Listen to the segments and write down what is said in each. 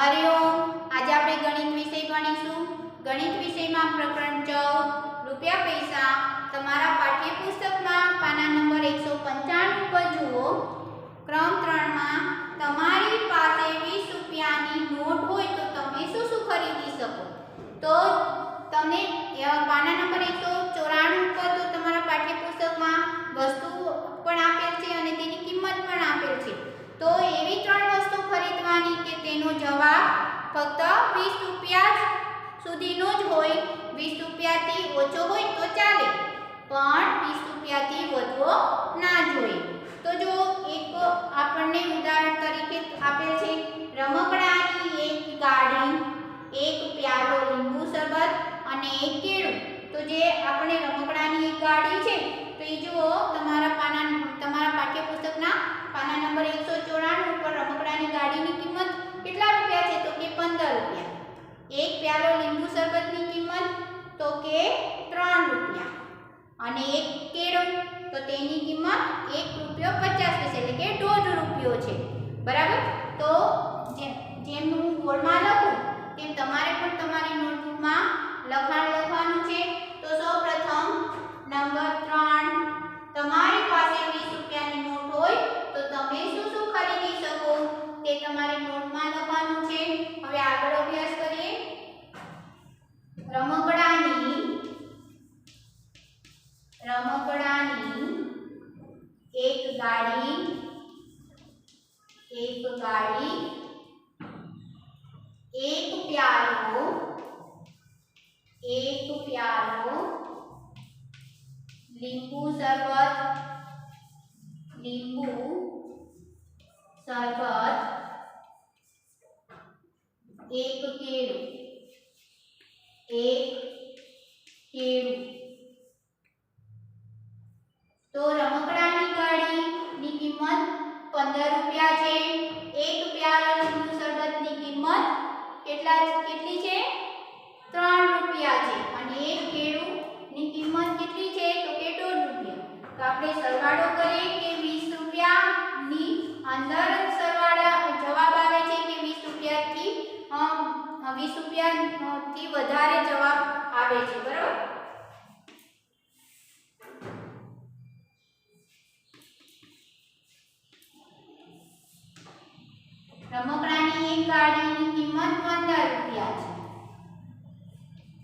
हरिओम। आज આપણે ગણિત વિષય ભણીશું। ગણિત વિષયમાં પ્રકરણ 14 રૂપિયા પૈસા તમારા પાઠ્યપુસ્તકમાં પાના નંબર 195 પર જુઓ। ક્રમ 3 માં તમારી પાસે 20 રૂપિયાની નોટ હોય તો તમે શું શું ખરીદી શકો? તો તમને પાના નંબર 194 પર તો તમારા પાઠ્યપુસ્તકમાં વસ્તુ પણ આપેલ છે અને તેની કિંમત પણ આપેલ છે। તો એવી ત્રણ વસ્તુ ખરીદવાની કે તેનો જવાબ ફક્ત 20 રૂપિયા સુધીનો જ હોય। 20 રૂપિયાથી ઓછો હોય તો ચાલે, પણ 20 રૂપિયાથી વધવો ના જોઈએ। તો જો એક આપણને ઉદાહરણ તરીકે આપેલ છે, રમકડાની એક ગાડી, એક પ્યાલો લીંબુ શરબત અને એક કેળું। તો જે આપણે રમકડાની એક ગાડી છે તો એ જુઓ તમારા પાઠ્યપુસ્તકના પાના નંબર 194 ઉપર રમકડાની ગાડીની કિંમત કેટલા રૂપિયા છે તો કે 15 રૂપિયા। એક પ્યાલો લીંબુ શરબતની કિંમત તો કે 3 રૂપિયા અને એક કેળું તો તેની કિંમત 1 રૂપિયો 50 પૈસા એટલે કે 1.5 રૂપિયો છે, બરાબર। તો જેમ હું બોર્ડમાં લખું તેમ તમારે પણ તમારી નોટબુકમાં લખવાનું છે। તો સૌપ્રથમ નંબર 3, તમારી પાસે 20 રૂપિયાની નોટ હોય તો તમે શું શું ખરીદી શકો તે તમારી નોટમાં લખવાનું છે। હવે આગળ અભ્યાસ કરીએ। રમકડાની એક ગાડી, એક પ્યાલો લીંબુ શરબત, એક કેળું, તો રમકડાની ગાડીની કિંમત 15 રૂપિયા છે। એક પ્યાલો લીંબુ શરબતની કિંમત કેટલી છે? 3 રૂપિયા છે અને એક કેળુંની કિંમત કેટલી છે તો કે 1.5 રૂપિયા। તો આપણે સરવાળો કરીએ કે 20 રૂપિયાની અંદર સરવાળા જવાબ આવે છે કે 20 રૂપિયાથી વધારે જવાબ આવે છે, બરાબર। રમકડાની એક ગાડીની કિંમત 15 રૂપિયા છે।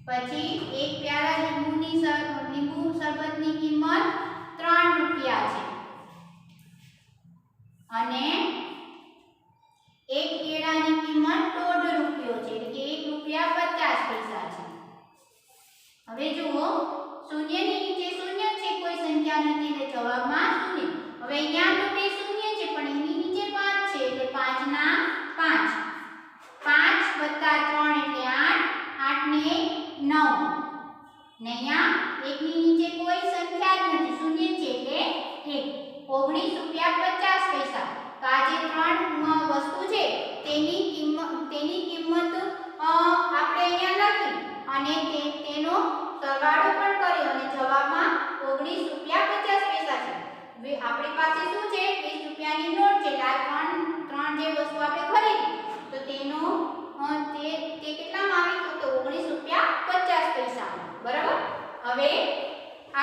પછી એક પ્યાલા લીંબુ શરબતની કિંમત 3 રૂપિયા છે અને એક કેળાની કિંમત 1.5 રૂપિયો છે એટલે કે 1 રૂપિયા 50 પૈસા છે। હવે જુઓ, શૂન્યની નીચે શૂન્ય છે, કોઈ સંખ્યા નથી એટલે જવાબમાં શૂન્ય। હવે અહીંયા તો બે શૂન્ય છે પણ એની નીચે 5 છે એટલે 5 ના 5, 5 વત્તા 3 એટલે 8, 8 ને 9 ને અહીંયા એકની નીચે કોઈ સંખ્યા જ નથી, શૂન્ય છે એટલે 1, 19 રૂપિયા 50 પૈસા। તો આ જે ત્રણ વસ્તુ છે તેની કિંમત આપણે અહીંયા લખી અને તેનો સરવાળો પણ કર્યો અને જવાબમાં 19 રૂપિયા 50 પૈસા છે। આપણી પાસે શું છે? 20 રૂપિયાની નોટ છે એટલે આ ત્રણ જે વસ્તુ આપણે ખરીદી તો તેનો તે કેટલામાં આવી તો 19 રૂપિયા 50 પૈસા, બરાબર। હવે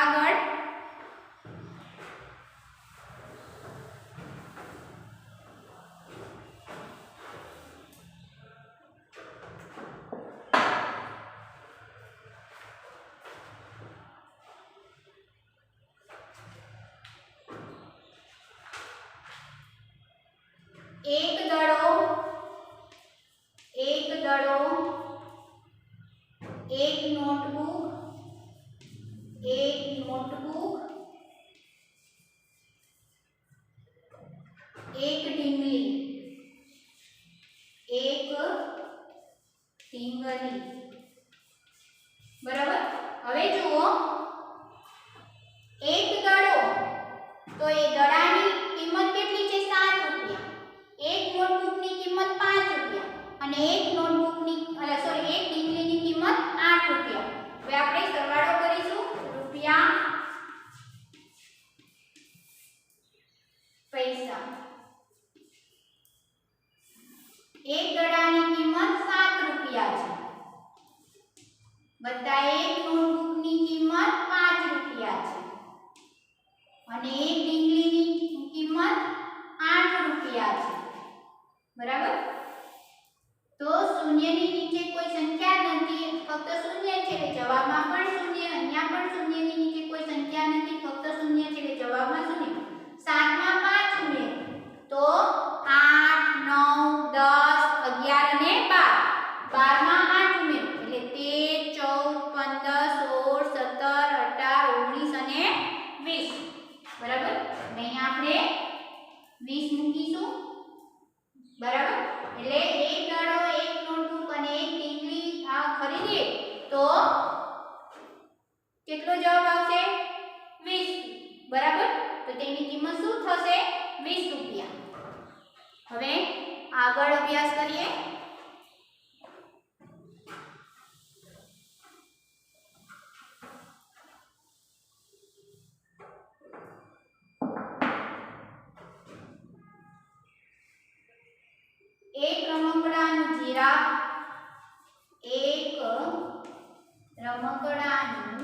આગળ એક દડો, એક નોટબુક, એક ઢીંગલી, બરાબર। હવે જુઓ, એક દડો તો એ દડાની કિંમત કેટલી છે? 7 રૂપિયા। એક નોટબુકની કિંમત 5 રૂપિયા અને એક ઢીંગલીની કિંમત 8 રૂપિયા। હવે આપણે સરવાળો કરીશું, રૂપિયા પૈસા। એક દડાની કિંમત આગળ અભ્યાસ કરીએ. એક રમકડાનું જીરાફ, એક રમકડાનું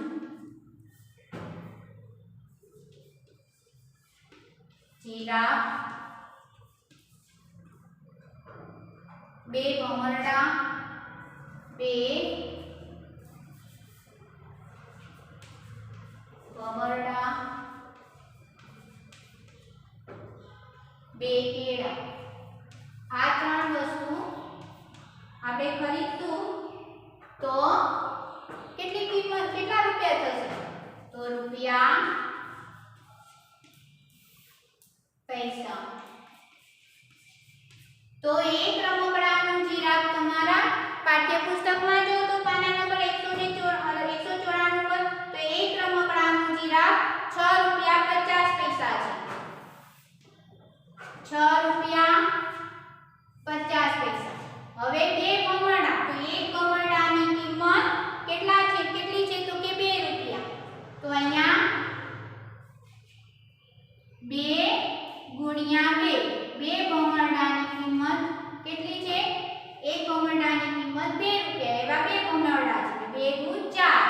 જીરાફ, બે ભમરડા, બે ભમરડા, બે કેળા. આ ત્રણ વસ્તુ આપણે ખરીદશું તો કેટલી કિંમત, કેટલા રૂપિયા થશે? તો રૂપિયા પૈસા. તો એક રમકડાનું જીરાફ તમારા પાઠ્યપુસ્તકમાં જો તો પાના નંબર 194 પર, તો એક રમકડાનું જીરાફ 6 રૂપિયા 50 પૈસા છે. 6 રૂપિયા 50 પૈસા. હવે બે ભમરડા, તો એક ભમરડાની કિંમત કેટલી છે? તો કે 2 રૂપિયા. તો અહીંયા 2 ગુણ્યા 2, બે ભમરડાની કિંમત કેટલી છે? એક ભમરડાની કિંમત 2 રૂપિયા. એવા બે ભમરડા છે. 2 ગુણ 4.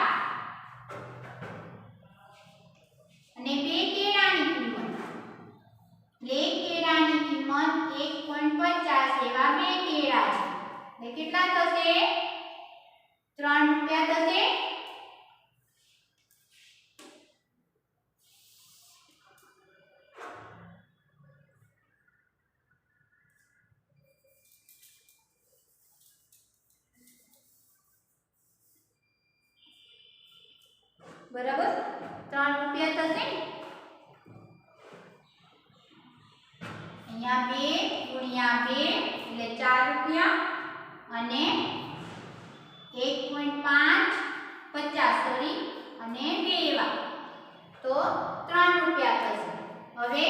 અને બે કેળાની કિંમત, એક કેળાની કિંમત 1.50. એવા બે કેળા છે. એટલે કેટલા થશે? 3 રૂપિયા થશે. બરાબર, 3 રૂપિયા થશે. અહીંયા 2 ગુણ્યા 2 એટલે 4 રૂપિયા અને 1.50 સોરી અને 2 એવા, તો 3 રૂપિયા થશે. હવે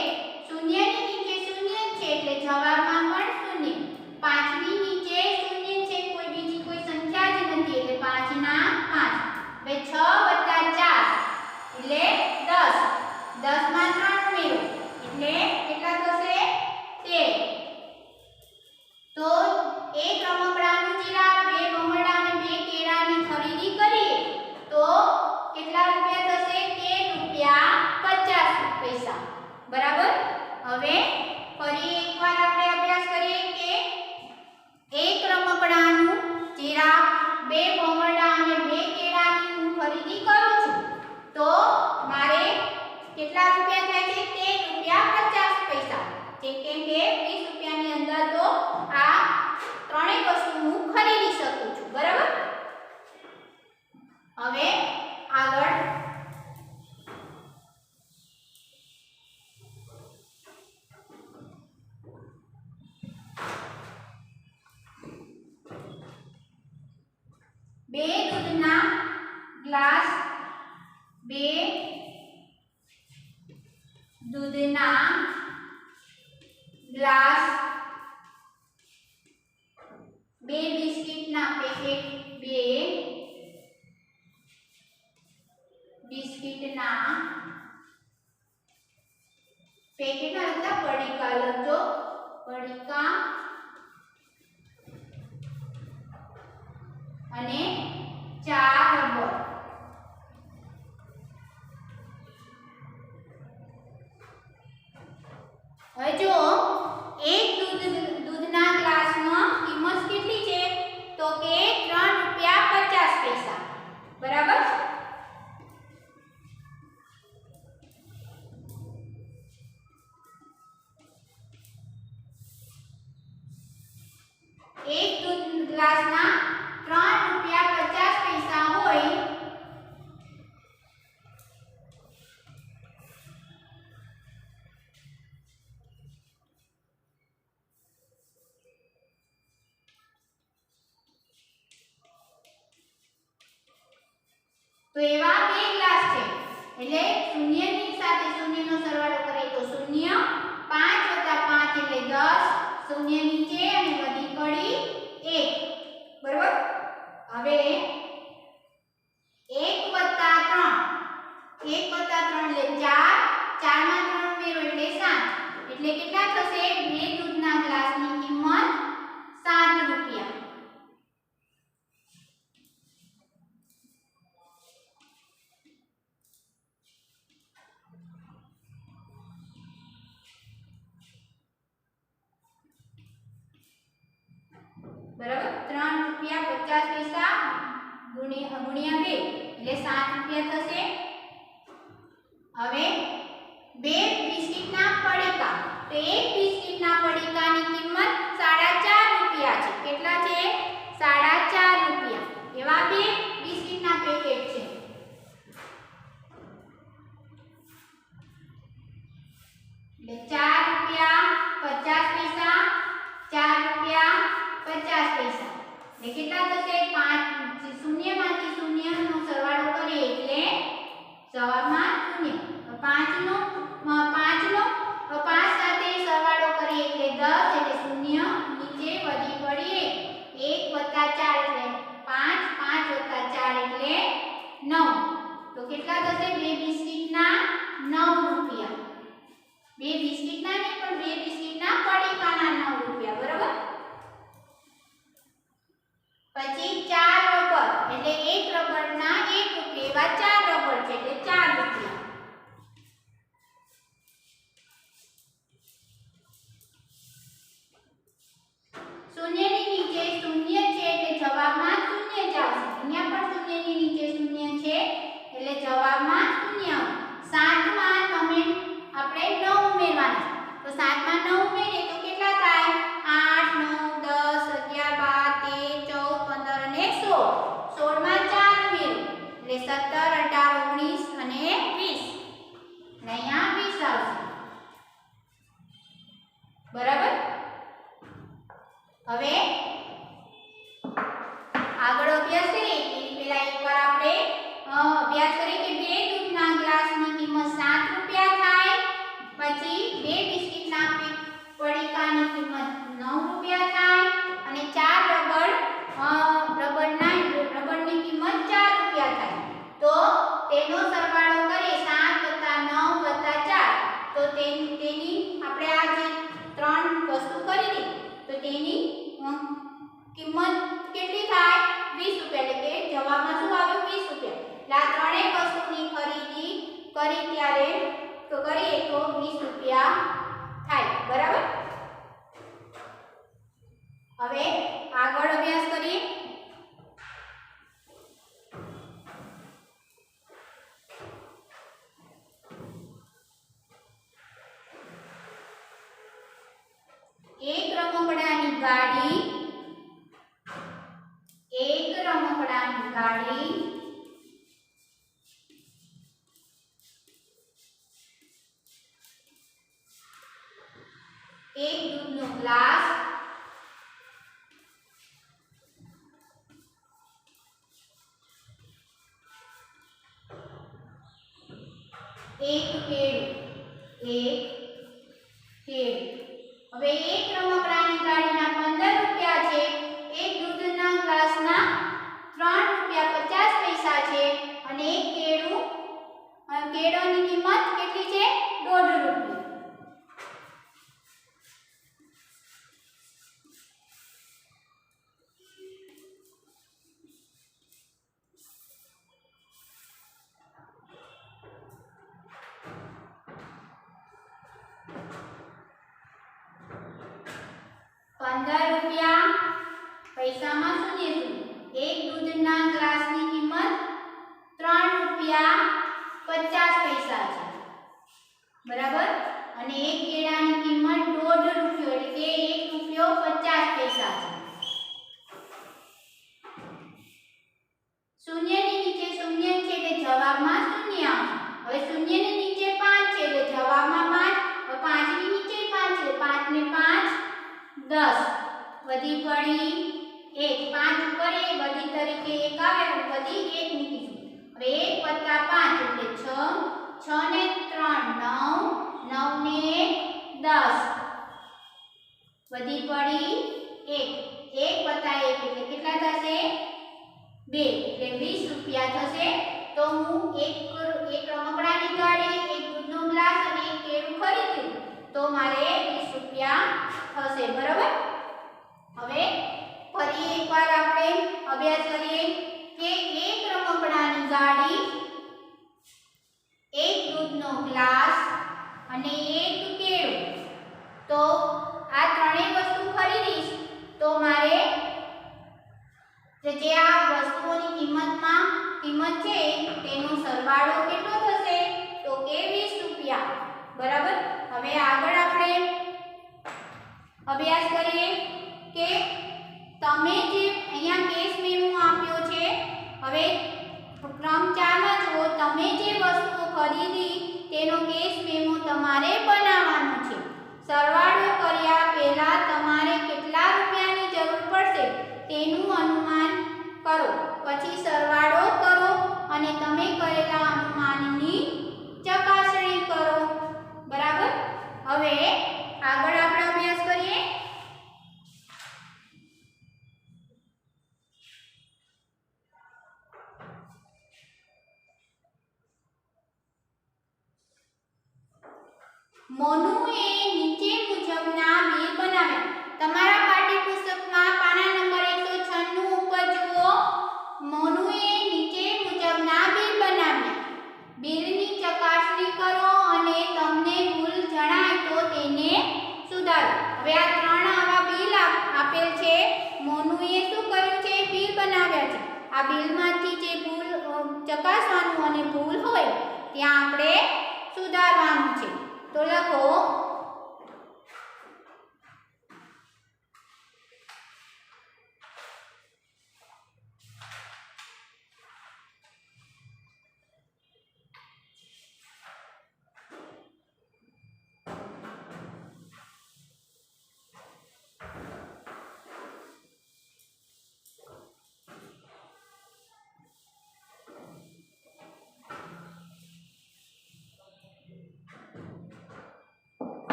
શૂન્યની નીચે શૂન્ય છે એટલે જવાબમાં પણ શૂન્ય. 5 ની નીચે શૂન્ય છે, કોઈ બીજી કોઈ સંખ્યા જ નથી એટલે 5 ના 5. હવે 6 + 4 એટલે 10. 10 માં 3 ઉમેરો એટલે કેટલા થશે? 13. તો એક રમકડાનું જીરાફ, બે ભમરડા અને બે કેળાની ખરીદી કરીએ તો કેટલા રૂપિયા થશે? 13 રૂપિયા 50 પૈસા. બરાબર. હવે ફરી એકવાર આપણે અભ્યાસ કરીએ કે એક રમકડાનું જીરાફ, બે ભમરડા અને બે કેળાની હું ખરીદી કરું છું તો મારે કેટલા રૂપિયા થાય છે? 13 રૂપિયા 50 પૈસા. કેમ કે 20 રૂપિયાની અંદર તો આ ત્રણેય વસ્તુ હું ખરીદી શકું છું. બરાબર. હવે આગળ બે દૂધના ગ્લાસ, બે દૂધના ગ્લાસ, બે બિસ્કિટના પેકેટ, બે બિસ્કિટના પેકેટ હતા પડીકા લખજો, પડીકા અને 4 રબર. હવે જો એક દૂધના ગ્લાસમાં કિંમત કેટલી છે? તો કે 3 રૂપિયા 50 પૈસા. બરાબર. એક દૂધ ગ્લાસના 3 રૂપિયા 50 પૈસા હોય તો એવા બે ગ્લાસ છે એટલે શૂન્યની સાથે શૂન્યનો સરવાળો કરીએ તો 0, 5 + 5 એટલે 10, શૂન્ય નીચે અને વધી પડી 1, બરાબર. હવે 1 + 3, 1 + 3 એટલે 4, 4 માં 3 ઉમેરો એટલે 7, એટલે કેટલા થશે? 2 દૂધના ગ્લાસની કિંમત 7 રૂપિયા. બરાબર. 3 રૂપિયા 50 પૈસા ગુણ્યા 2 એટલે 7 રૂપિયા થશે. હવે 2 બિસ્કિટના પડીકા, તો એક બિસ્કિટના પડીકાની કિંમત 4.5 રૂપિયા છે. કેટલા છે? 4.5 રૂપિયા. એવા 2 બિસ્કિટના પેકેટ છે. એટલે 4 રૂપિયા 50 પૈસા, 4 રૂપિયા 50 પૈસા. એટલે કેટલા થશે? 5, શૂન્યમાંથી શૂન્યનો સરવાળો કરીએ એટલે જવાબમાં 0. 5 સાથે સરવાળો કરીએ એટલે 10, એટલે શૂન્ય નીચે વધી પડી 1 + 4 એટલે 5, 5 + 4 એટલે 9. તો કેટલા થશે? 2 બિસ્કિટના 9 રૂપિયા. 2 બિસ્કિટના નહીં પણ 2 બિસ્કિટના પડીકાના 9 રૂપિયા, બરાબર. પછી 4 રબર, એટલે એક રબરના 1 રૂપિયા. એવા 4 રબર છે એટલે 4 રૂપિયા. શૂન્યની નીચે શૂન્ય છે એટલે જવાબમાં 0 જ આવશે. અહીંયા પણ શૂન્યની નીચે શૂન્ય છે એટલે જવાબમાં 0 આવશે. 7 માં તમે આપણે 9 ઉમેરવાના. તો 7 માં 9 ઉમેરીએ તો કેટલા થાય? 8, 9, 10, 11, 12, 13, 14, 15 અને 16. 16 માં 4 ઉમેરો એટલે 17, 18, 19 અને 20. અહીંયા 20 આવશે, બરાબર. હવે આગળ અભ્યાસ કરીએ એની પહેલા એકવાર આપણે અભ્યાસ કરીએ કે 2 દૂધના ગ્લાસની કિંમત 7 રૂપિયા થાય. પછી 2 બિસ્કિટના પડીકાની કિંમત 9 રૂપિયા થાય અને 4 રબરની કિંમત 4 રૂપિયા થાય. તો તેનો સરવાળો કરીએ 7 + 9 + 4. તો તેની આપણે આ જે 3 વસ્તુ કરી હતી તો તેની કિંમત કેટલી થાય? 20 રૂપિયા. એટલે કે જવાબમાં શું આવ્યું? 20 રૂપિયા. એટલે આ ત્રણેય વસ્તુની ખરીદી કરી ત્યારે તો કરીએ તો 20 રૂપિયા થાય, બરાબર. હવે આગળ અભ્યાસ કરીએ. એક રમકડાની ગાડી, એક રમકડાની ગાડી, એક દૂધનો ગ્લાસ, એક કેળું, એક કેળું. હવે એક રમકડાની ગાડીના 15 રૂપિયા છે. એક દૂધના ગ્લાસના 3 રૂપિયા 50 પૈસા છે અને એક કેળોની કિંમત કેટલી છે? 1.5 રૂપિયા. પૈસામાં શૂન્ય શૂન્ય. એક દૂધના ગ્લાસની કિંમત 3 રૂપિયા 50 પૈસા છે, બરાબર. અને એક કેળાની કિંમત 1.5 રૂપિયો એટલે કે 1 રૂપિયો 50 પૈસા છે. શૂન્યની નીચે શૂન્ય છે એટલે જવાબમાં શૂન્ય આવશે. હવે શૂન્યની નીચે 5 છે એટલે જવાબમાં 5. હવે 5 ની નીચે 5 છે 5 ને 5 10 વધી પડી 1. 5 ઉપર એ વધી તરીકે 1 આવે વધી 1 મૂકીશું. હવે 1 + 5 એટલે 6. 6 ને 3 9, 9 ને 1 10. વધી પડી 1 1 વત્તા 1 એટલે કેટલા થશે 2 એટલે 20 રૂપિયા થશે તો હું એક રમકડાની ગાડી એક દૂધનો ગ્લાસ અને એક કેળું ખરીદ્યું તો મારે 20 રૂપિયા થશે બરાબર હવે ફરી એકવાર આપણે અભ્યાસ કરીએ કે એક રમકડાની ગાડી એક દૂધનો ગ્લાસ અને એક કેળું તો આ ત્રણેય વસ્તુ ખરીદીશ તો મારે જે આ વસ્તુઓની કિંમત છે તેનો સરવાળો કેટલો થશે તો કે 20 રૂપિયા બરાબર હવે આગળ આપણે અભ્યાસ કરીએ કે તમે જે અહીંયા કેસ મેમો આપ્યો છે હવે ક્રમ 4 માં જુઓ તમે જે વસ્તુઓ ખરીદી તેનો કેસ મેમો તમારે બનાવવાનો છે સરવાળો કર્યા પહેલા તમારે કેટલા રૂપિયાની જરૂર પડશે તેનું અનુમાન કરો પછી સરવાળો કરો અને તમે કરેલા અનુમાનની ચકાસણી કરો બરાબર હવે આગળ આપણે અભ્યાસ કરીએ મોનુએ નીચે મુજબના બિલ બનાવ્યા તમારા પાઠ્યપુસ્તકમાં પાના નંબર 196 ઉપર જુઓ મોનુએ નીચે મુજબના બિલ બનાવ્યા બિલની ચકાસણી કરો અને તમને ભૂલ જણાય તો તેને સુધારો હવે આ ત્રણ આવા બિલ આપેલ છે મોનુએ શું કર્યું છે બિલ બનાવ્યા છે આ બિલમાંથી જે ભૂલ ચકાસવાનું અને ભૂલ હોય ત્યાં આપણે સુધારવાનું છે તો લખો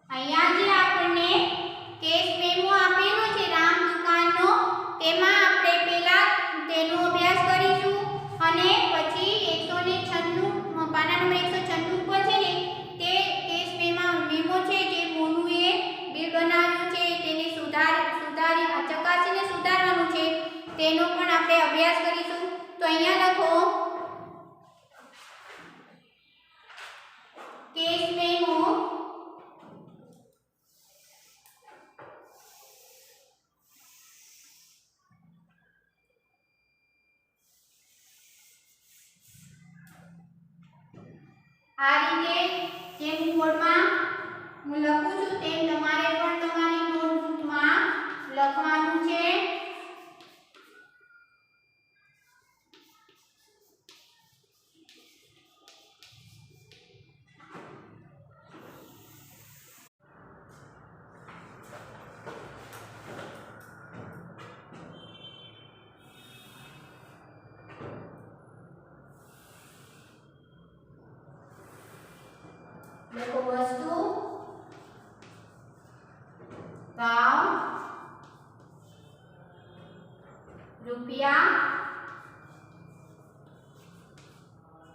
અહીંયા જે આપણને કેસ મેમો આપેલો છે રામ દુકાનનો તેમાં આપણે પહેલા તેનો અભ્યાસ કરીશું અને પછી 196 પાના નંબર 196 પર છે ને તે કેસ મેમો છે જે મોનુએ બિલ બનાવ્યું છે તેને સુધારી ચકાસીને સુધારવાનું છે તેનો પણ આપણે અભ્યાસ કરીશું તો અહીંયા લખો કેસ મેમો આ રીતે જેમ બોર્ડમાં હું લખું છું તેમ તમારે પણ તમારી નોટબુકમાં લખવાનું છે લખો વસ્તુ ભાવ રૂપિયા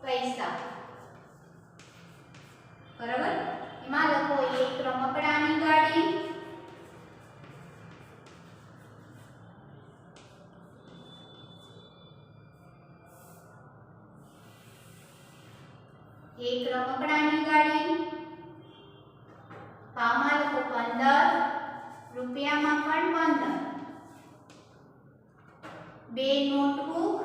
પૈસા બરાબર એમાં લખો એક રમકડાની ગાડી એક રમકડાની ગાડી ભાવમાં લખો 15 રૂપિયામાં પણ 15 બે નોટબુક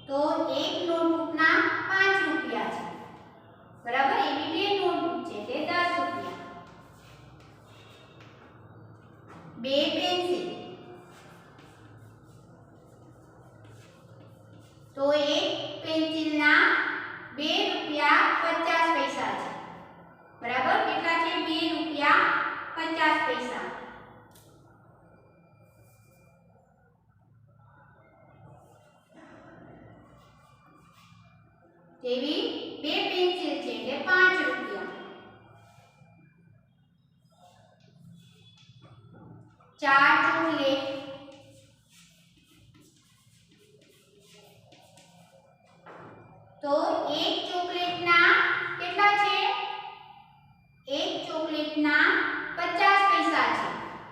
તો એક નોટબુકના 5 રૂપિયા છે બરાબર એવી બે નોટબુક છે તે 10 રૂપિયા બે પેન્સિલ તો એક પેન્સિલના 2 રૂપિયા 50 પૈસા છે બરાબર કેટલા છે 2 રૂપિયા 50 પૈસા એવી 2 પેન્સિલ છે એટલે 5 રૂપિયા. 4 ચોકલેટ, તો એક ચોકલેટના કેટલા છે? એક ચોકલેટના 50 પૈસા છે.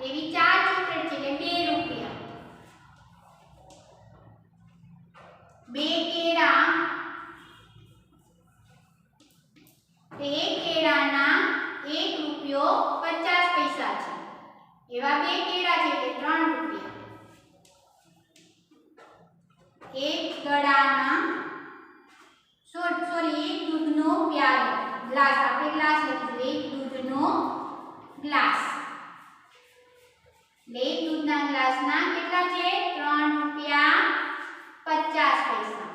એવી 4 ચોકલેટ છે એટલે 2 રૂપિયા. 2 કેળા, એક કેળાના 1 રૂપિયો 50 પૈસા છે. એવા 2 કેળા છે એટલે 3 રૂપિયા. એક ગળાના એક દૂધનો પ્યાલો, ગ્લાસ, આપણે ગ્લાસ લખીશું, એક દૂધનો ગ્લાસ. એક દૂધના ગ્લાસના કેટલા છે? 3 રૂપિયા 50 પૈસા.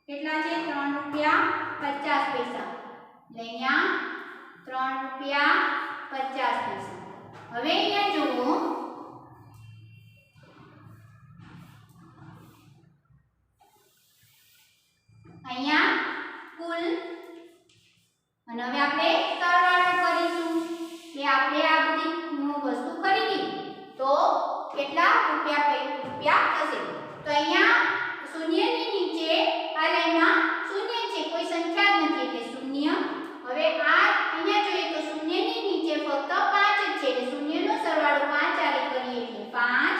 કેટલા છે? 3 રૂપિયા 50 પૈસા. અહીંયા 3 રૂપિયા 50 પૈસા. હવે અહીંયા જુઓ, અહીંયા કુલ, અને હવે આપણે સરવાળો કરીશું કે આપણે આ બધી વસ્તુ ખરીદી તો કેટલા રૂપિયા થશે. તો અહીંયા શૂન્યની નીચે આ લાઈનમાં શૂન્ય છે, કોઈ સંખ્યા જ નથી એટલે શૂન્ય. હવે આ અહીંયા જોઈએ તો શૂન્યની નીચે ફક્ત 5 જ છે એટલે શૂન્યનો સરવાળો 5 આરે કરીએ એટલે 5.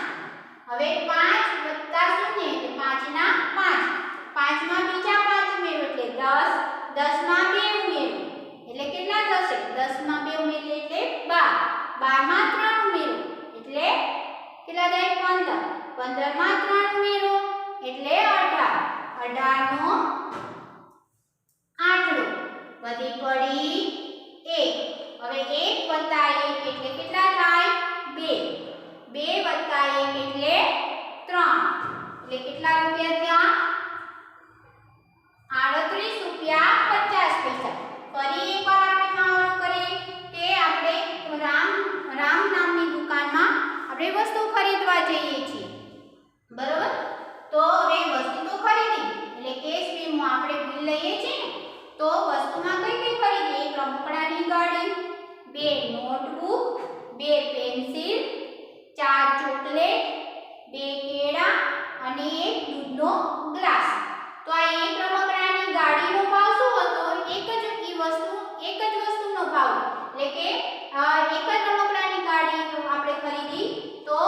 હવે 5 વત્તા શૂન્ય એટલે 5 ના 5. 5 માં બીજા 5 ઉમેરો એટલે 10. 10 માં 2 ઉમેરો એટલે કેટલા થશે? 10 માં 2 ઉમેરો એટલે 12. 12 માં 3 ઉમેરો એટલે કેટલા થાય? 15. 15 માં 3 ઉમેરો એટલે 18. 18 નો આંકડો વધી પડી 1. હવે 1 વત્તા 1 એટલે કેટલા થાય? 2. 2 વત્તા 1 એટલે 3. એટલે કેટલા રૂપિયા થયા? 38 રૂપિયા 50 પૈસા. ફરી એકવાર આપણે માવણું કરીએ કે આપણે રામ નામની દુકાનમાં આપણે વસ્તુ ખરીદવા જઈએ છીએ, બરોબર? તો હવે વસ્તુ તો ખરીદી એટલે કેશ મેમો આપણે બિલ લઈએ છીએ ને, તો વસ્તુમાં કઈ કઈ ખરીદી? એક રમકડાની ગાડી, 2 નોટબુક, 2 પેન્સિલ, 4 ચોકલેટ, 2 કેળા અને 1 દૂધનો ગ્લાસ. તો આ એક રમકડાની ગાડીનો ભાવ શું હતો? એક જ વસ્તુનો ભાવ, એટલે કે એક જ રમકડાની ગાડી આપણે ખરીદી તો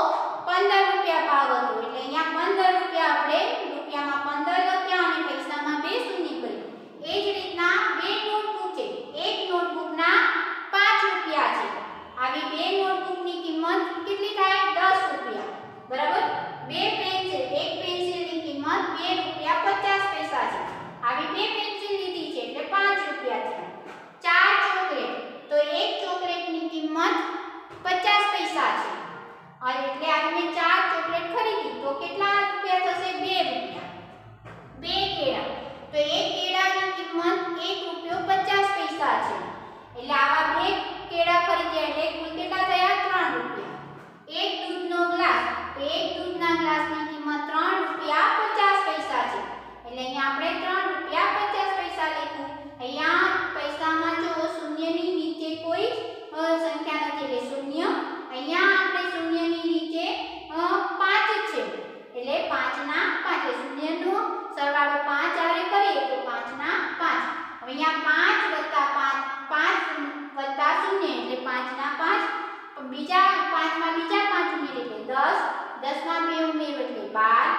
15 રૂપિયા ભાવ હતો. એટલે અહીંયા 15 રૂપિયા આપણે રૂપિયામાં 15 લખ્યા અને પૈસામાં 2 શૂન્ય કર્યું. એ જ રીતના 2 નોટબુક છે, એક નોટબુકના 5 રૂપિયા છે. આવી 2 નોટબુકની કિંમત કેટલી થાય? 10 રૂપિયા, બરાબર? 2 પેન્સિલ, એક પેન્સિલની કિંમત 2 રૂપિયા 50 પૈસા છે. આવી 2 પેન્સિલ લીધી છે એટલે 5 રૂપિયા થયા. 4 ચોકલેટ, તો એક ચોકલેટની કિંમત 50 પૈસા છે. અને એટલે આપણે 4 ચોકલેટ ખરીદી તો કેટલા રૂપિયા થશે? 2 રૂપિયા. 2 કેળા, તો એક કેળાની કિંમત 1 રૂપિયો 50 પૈસા છે. એટલે આવા 2 કેળા ખરીદ્યા એટલે કુલ કેટલા થયા? 3 રૂપિયા. એક દૂધનો ગ્લાસ, તો એક દૂધના ગ્લાસની કિંમત 3 રૂપિયા 50 પૈસા છે. એટલે અહીંયા આપણે 3 રૂપિયા 50 પૈસા લખ્યું. અહીંયા પૈસામાં જો શૂન્યની નીચે કોઈ સંખ્યા નથી એટલે શૂન્ય. અહીંયા આપણે શૂન્યની નીચે 5 છે એટલે 5 ના 5, શૂન્યનો સરવાળો 5 આરે કરીએ તો 5 ના 5. હવે અહીંયા 5 વત્તા 5, 5 વત્તા શૂન્ય એટલે 5 ના 5. બીજા 5 માં બીજા 5 ઉમેરો એટલે 10. 10 માં 2 ઉમેરો એટલે 12.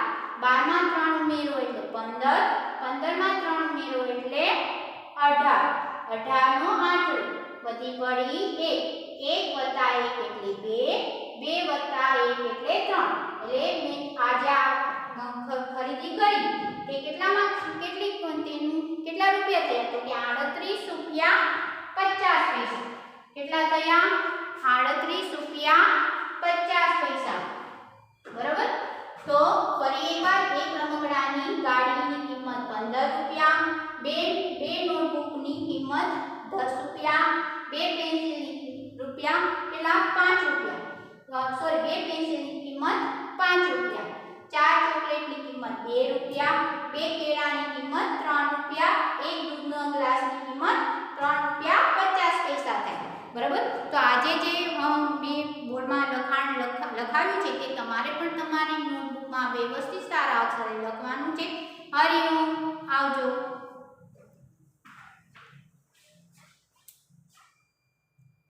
12 માં 3 ઉમેરો એટલે 15. 15 માં 3 ઉમેરો એટલે 18. 18 નો આંકડો વધી પડી 1. 1 વત્તા 1 એટલે 2. 2 વત્તા 1 એટલે 3. એટલે મેં આજે ખરીદી કરી તે કેટલામાં કેટલા રૂપિયા થયા? તો કે 38 રૂપિયા 50 પૈસા. કેટલા થયા? 38 રૂપિયા 50 પૈસા, બરાબર? તો ફરી એકવાર, એક રમકડાની ગાડીની કિંમત 15 રૂપિયા, 2 નોટબુકની કિંમત 10 રૂપિયા, 2 પેન્સિલની રૂપિયા કેટલા? 5 રૂપિયા. સોરી, 2 પેન્સિલની કિંમત 5 રૂપિયા, 4 ચોકલેટની કિંમત 2 રૂપિયા, 2 કેળાની કિંમત 3 રૂપિયા, 1 લખાવ્યું છે તે તમારે પણ તમારી નોટબુકમાં વ્યવસ્થિત સારા અક્ષરે લખવાનું છે. હરિઓમ, આવજો.